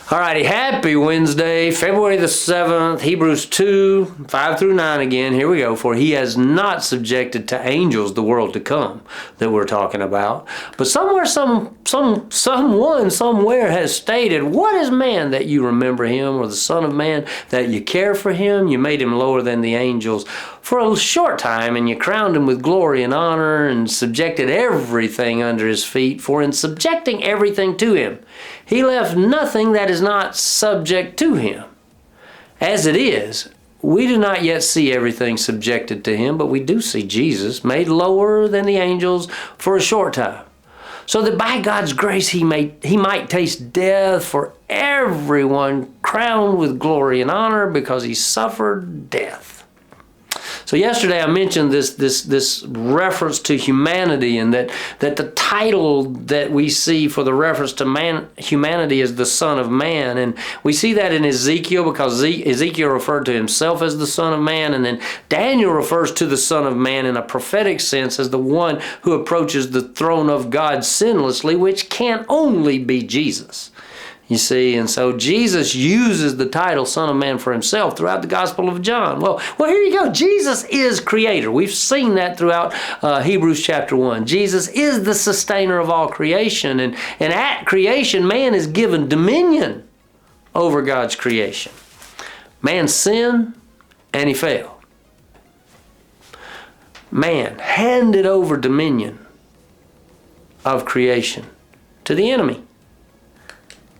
Alrighty, happy Wednesday, February the 7th, Hebrews 2, 5 through 9 again. Here we go. For he has not subjected to angels the world to come that we're talking about. But someone somewhere has stated, what is man that you remember him, or the son of man that you care for him? You made him lower than the angels for a short time, and you crowned him with glory and honor and subjected everything under his feet. For in subjecting everything to him, he left nothing that is not subject to him. As it is, we do not yet see everything subjected to him, but we do see Jesus made lower than the angels for a short time, so that by God's grace he might taste death for everyone, crowned with glory and honor because he suffered death. So yesterday I mentioned this reference to humanity, and that the title that we see for the reference to humanity is the Son of Man. And we see that in Ezekiel, because Ezekiel referred to himself as the Son of Man, and then Daniel refers to the Son of Man in a prophetic sense as the one who approaches the throne of God sinlessly, which can only be Jesus. You see, and so Jesus uses the title Son of Man for himself throughout the Gospel of John. Well, here you go. Jesus is creator. We've seen that throughout Hebrews chapter 1. Jesus is the sustainer of all creation. And at creation, man is given dominion over God's creation. Man sinned and he fell. Man handed over dominion of creation to the enemy.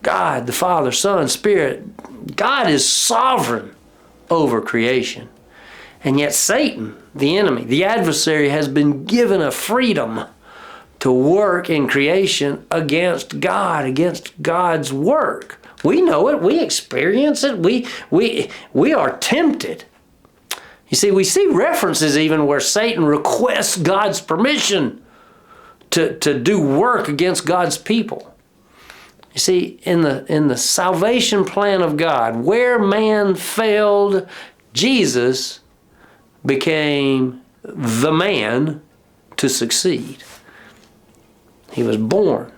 God, the Father, Son, Spirit, God is sovereign over creation. And yet Satan, the enemy, the adversary, has been given a freedom to work in creation against God, against God's work. We know it. We experience it. We are tempted. You see, we see references even where Satan requests God's permission to do work against God's people. You see, in the salvation plan of God, where man failed, Jesus became the man to succeed. He was born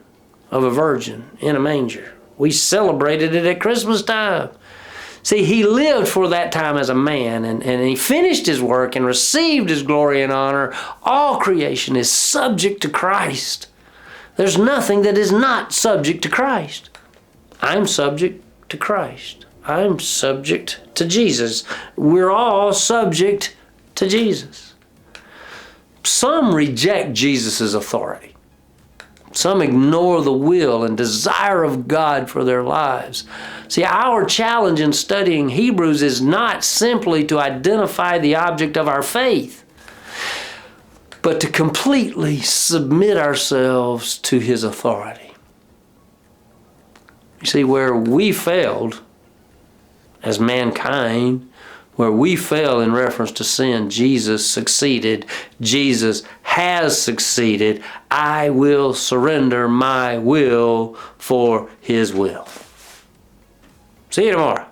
of a virgin in a manger. We celebrated it at Christmas time. See, he lived for that time as a man, and he finished his work and received his glory and honor. All creation is subject to Christ. There's nothing that is not subject to Christ. I'm subject to Christ. I'm subject to Jesus. We're all subject to Jesus. Some reject Jesus' authority. Some ignore the will and desire of God for their lives. See, our challenge in studying Hebrews is not simply to identify the object of our faith, but to completely submit ourselves to his authority. You see, where we failed as mankind, where we fell in reference to sin, Jesus succeeded. Jesus has succeeded. I will surrender my will for his will. See you tomorrow.